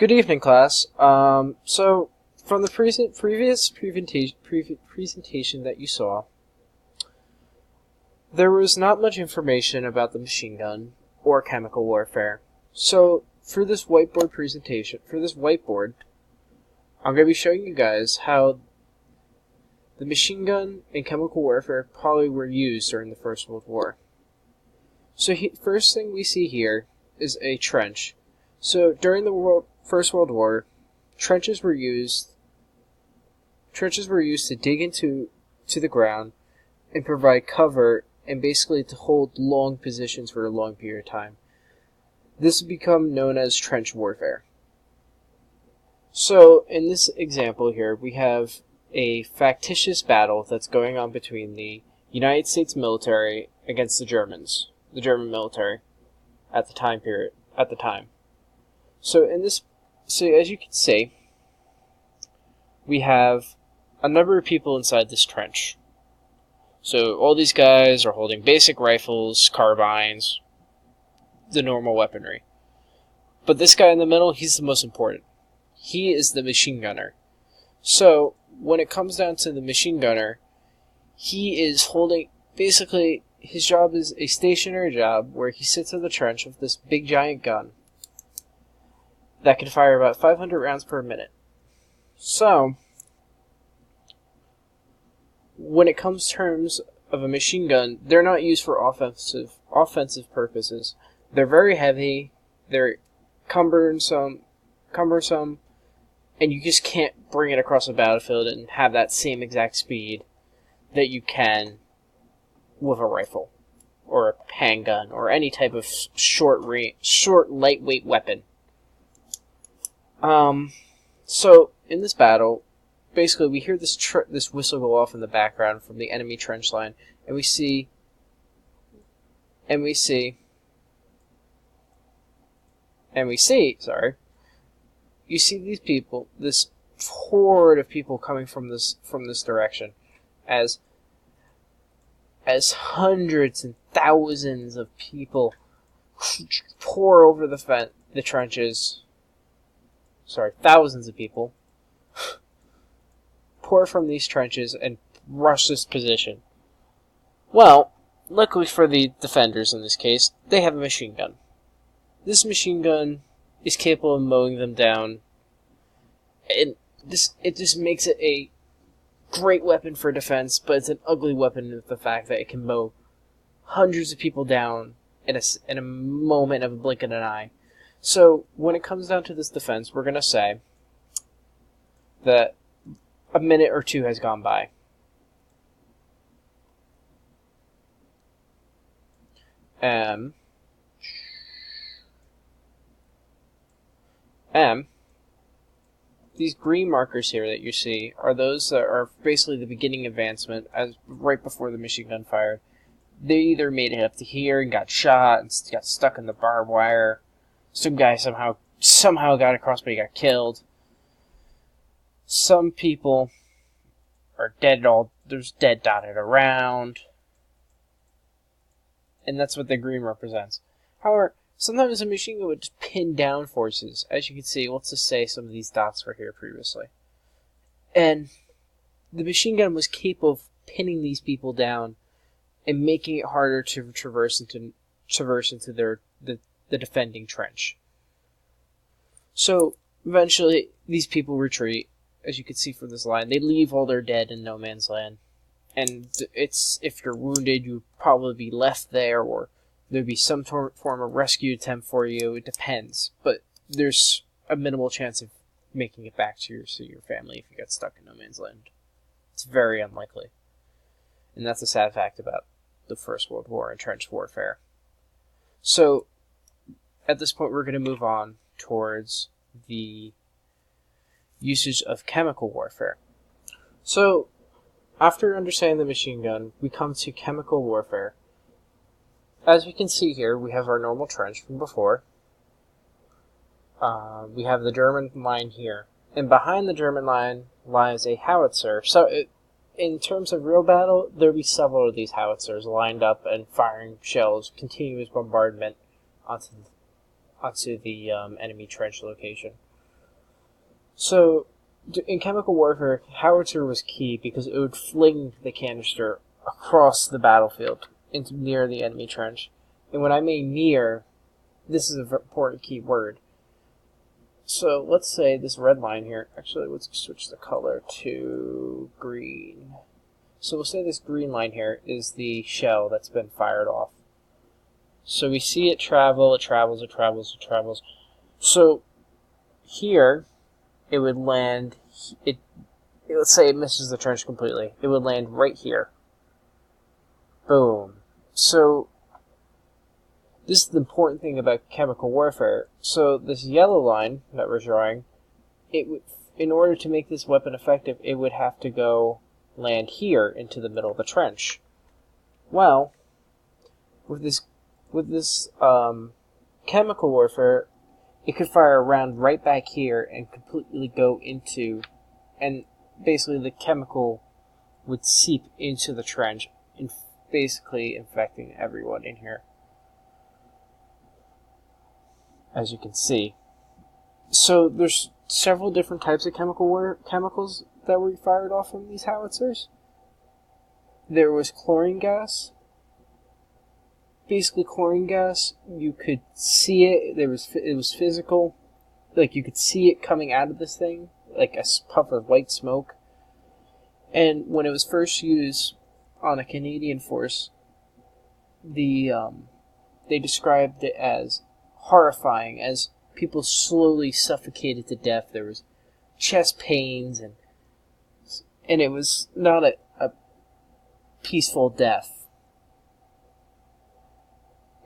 Good evening, class. So from the previous presentation that you saw, there was not much information about the machine gun or chemical warfare. So for this whiteboard, I'm going to be showing you guys how the machine gun and chemical warfare probably were used during the First World War. So first thing we see here is a trench. So during the First World War, trenches were used to dig into the ground and provide cover and basically to hold long positions for a long period of time. This would become known as trench warfare. So in this example here, we have a factitious battle that's going on between the United States military against the German military at the time. So as you can see, we have a number of people inside this trench. So all these guys are holding basic rifles, carbines, the normal weaponry. But this guy in the middle, he's the most important. He is the machine gunner. So when it comes down to the machine gunner, he is holding, basically his job is a stationary job where he sits in the trench with this big giant gun that can fire about 500 rounds per minute. So when it comes to terms of a machine gun, they're not used for offensive purposes. They're very heavy, they're cumbersome, and you just can't bring it across a battlefield and have that same exact speed that you can with a rifle or a handgun or any type of short lightweight weapon. So in this battle, basically we hear this whistle go off in the background from the enemy trench line, and you see these people, this horde of people coming from this direction, as hundreds and thousands of people pour over the trenches. Sorry, thousands of people pour from these trenches and rush this position. Well, luckily for the defenders in this case, they have a machine gun. This machine gun is capable of mowing them down, and it just makes it a great weapon for defense, but it's an ugly weapon with the fact that it can mow hundreds of people down in a moment of a blink of an eye. So when it comes down to this defense, we're going to say that a minute or two has gone by. These green markers here that you see are those that are basically the beginning advancement, as right before the machine gun fired. They either made it up to here and got shot and got stuck in the barbed wire. Some guy somehow got across, but he got killed. Some people are dead. There's dead dotted around, and that's what the green represents. However, sometimes a machine gun would just pin down forces. As you can see, let's just say some of these dots were here previously. And the machine gun was capable of pinning these people down and making it harder to traverse into the defending trench. So eventually these people retreat. As you can see from this line, they leave all their dead in no man's land. And if you're wounded, you'd probably be left there, or there'd be some form of rescue attempt for you. It depends. But there's a minimal chance of making it back to your family if you get stuck in no man's land. It's very unlikely. And that's a sad fact about the First World War and trench warfare. So at this point, we're going to move on towards the usage of chemical warfare. So after understanding the machine gun, we come to chemical warfare. As we can see here, we have our normal trench from before. We have the German line here. And behind the German line lies a howitzer. So in terms of real battle, there will be several of these howitzers lined up and firing shells, continuous bombardment onto the enemy trench location. So, in chemical warfare, howitzer was key because it would fling the canister across the battlefield into near the enemy trench. And when I mean near, this is an important key word. So let's say this red line here, actually let's switch the color to green. So we'll say this green line here is the shell that's been fired off. So we see it travel, it travels, it travels, it travels. So here, it would land, let's say it misses the trench completely. It would land right here. Boom. So this is the important thing about chemical warfare. So this yellow line that we're drawing, it would, in order to make this weapon effective, it would have to go land here into the middle of the trench. Well, with this chemical warfare, it could fire a round right back here and completely go into, and basically the chemical would seep into the trench, and basically infecting everyone in here, as you can see. So there's several different types of chemicals that were fired off from these howitzers. There was chlorine gas. Basically, chlorine gas, you could see it. It was physical. Like, you could see it coming out of this thing, like a puff of white smoke. And when it was first used on a Canadian force, they described it as horrifying, as people slowly suffocated to death. There was chest pains, and it was not a peaceful death.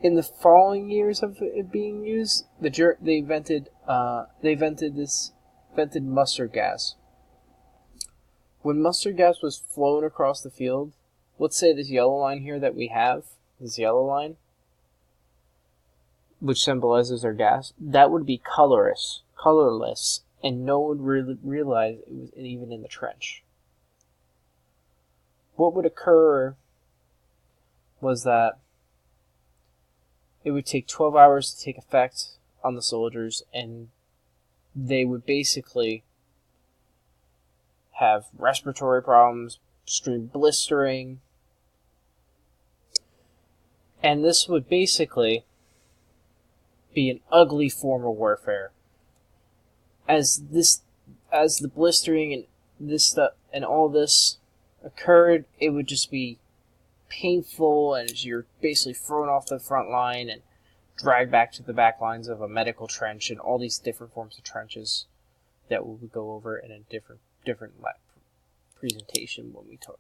In the following years of it being used, they invented mustard gas. When mustard gas was flown across the field, let's say this yellow line here that we have, this yellow line, which symbolizes our gas, that would be colorless, and no one would really realize it was even in the trench. What would occur was that it would take 12 hours to take effect on the soldiers, and they would basically have respiratory problems, extreme blistering, and this would basically be an ugly form of warfare. As the blistering and this stuff and all this occurred, it would just be painful, and you're basically thrown off the front line and dragged back to the back lines of a medical trench, and all these different forms of trenches that we would go over in a different presentation when we talk